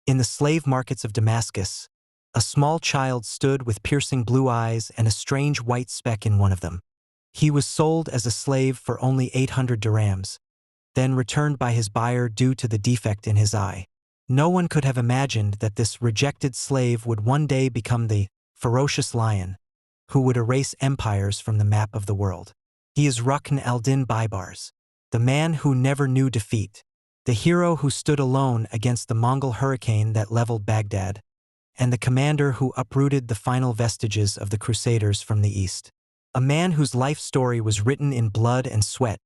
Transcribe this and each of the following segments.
In the slave markets of Damascus, a small child stood with piercing blue eyes and a strange white speck in one of them. He was sold as a slave for only 800 dirhams, then returned by his buyer due to the defect in his eye. No one could have imagined that this rejected slave would one day become the ferocious lion who would erase empires from the map of the world. He is Rukn al-Din Baibars, the man who never knew defeat, the hero who stood alone against the Mongol hurricane that leveled Baghdad, and the commander who uprooted the final vestiges of the Crusaders from the east. A man whose life story was written in blood and sweat,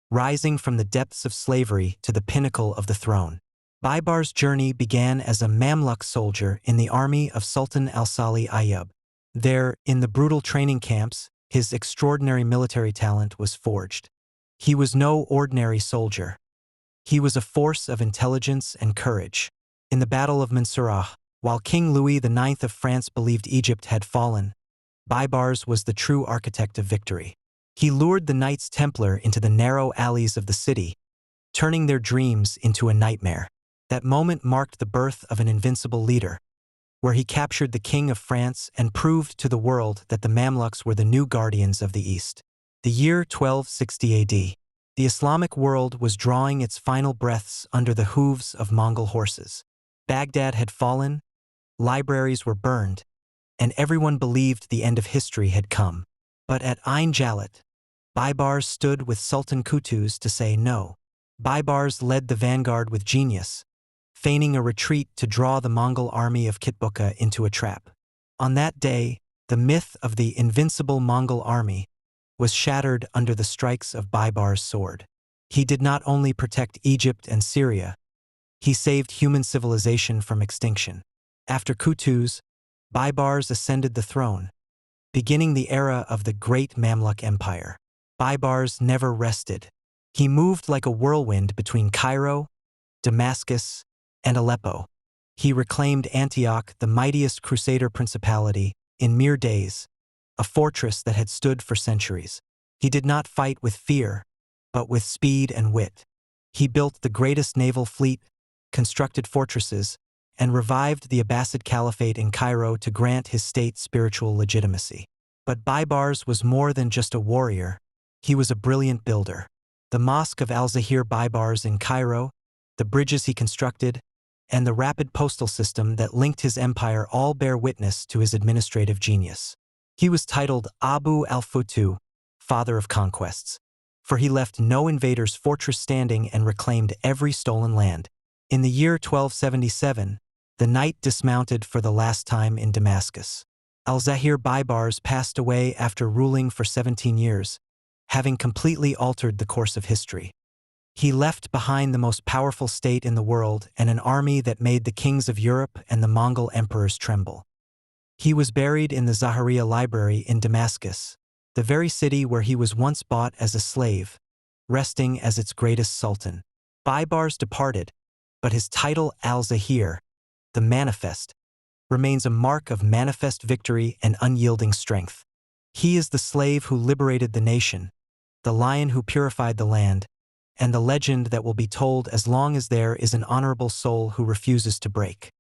rising from the depths of slavery to the pinnacle of the throne. Baibars' journey began as a Mamluk soldier in the army of Sultan al-Salih Ayyub. There, in the brutal training camps, his extraordinary military talent was forged. He was no ordinary soldier. He was a force of intelligence and courage. In the Battle of Mansurah, while King Louis IX of France believed Egypt had fallen, Baibars was the true architect of victory. He lured the Knights Templar into the narrow alleys of the city, turning their dreams into a nightmare. That moment marked the birth of an invincible leader, where he captured the King of France and proved to the world that the Mamluks were the new guardians of the East. The year 1260 AD. The Islamic world was drawing its final breaths under the hooves of Mongol horses. Baghdad had fallen, libraries were burned, and everyone believed the end of history had come. But at Ain Jalut, Baibars stood with Sultan Qutuz to say no. Baibars led the vanguard with genius, feigning a retreat to draw the Mongol army of Kitbuka into a trap. On that day, the myth of the invincible Mongol army was shattered under the strikes of Baibars' sword. He did not only protect Egypt and Syria, he saved human civilization from extinction. After Qutuz, Baibars ascended the throne, beginning the era of the Great Mamluk Empire. Baibars never rested. He moved like a whirlwind between Cairo, Damascus, and Aleppo. He reclaimed Antioch, the mightiest Crusader principality, in mere days, a fortress that had stood for centuries. He did not fight with fear, but with speed and wit. He built the greatest naval fleet, constructed fortresses, and revived the Abbasid Caliphate in Cairo to grant his state spiritual legitimacy. But Baibars was more than just a warrior. He was a brilliant builder. The Mosque of Al-Zahir Baibars in Cairo, the bridges he constructed, and the rapid postal system that linked his empire all bear witness to his administrative genius. He was titled Abu al-Futuh, father of conquests, for he left no invader's fortress standing and reclaimed every stolen land. In the year 1277, the night dismounted for the last time in Damascus. Al-Zahir Baibars passed away after ruling for 17 years, having completely altered the course of history. He left behind the most powerful state in the world and an army that made the kings of Europe and the Mongol emperors tremble. He was buried in the Zahiriya Library in Damascus, the very city where he was once bought as a slave, resting as its greatest sultan. Baibars departed, but his title Al-Zahir, the Manifest, remains a mark of manifest victory and unyielding strength. He is the slave who liberated the nation, the lion who purified the land, and the legend that will be told as long as there is an honorable soul who refuses to break.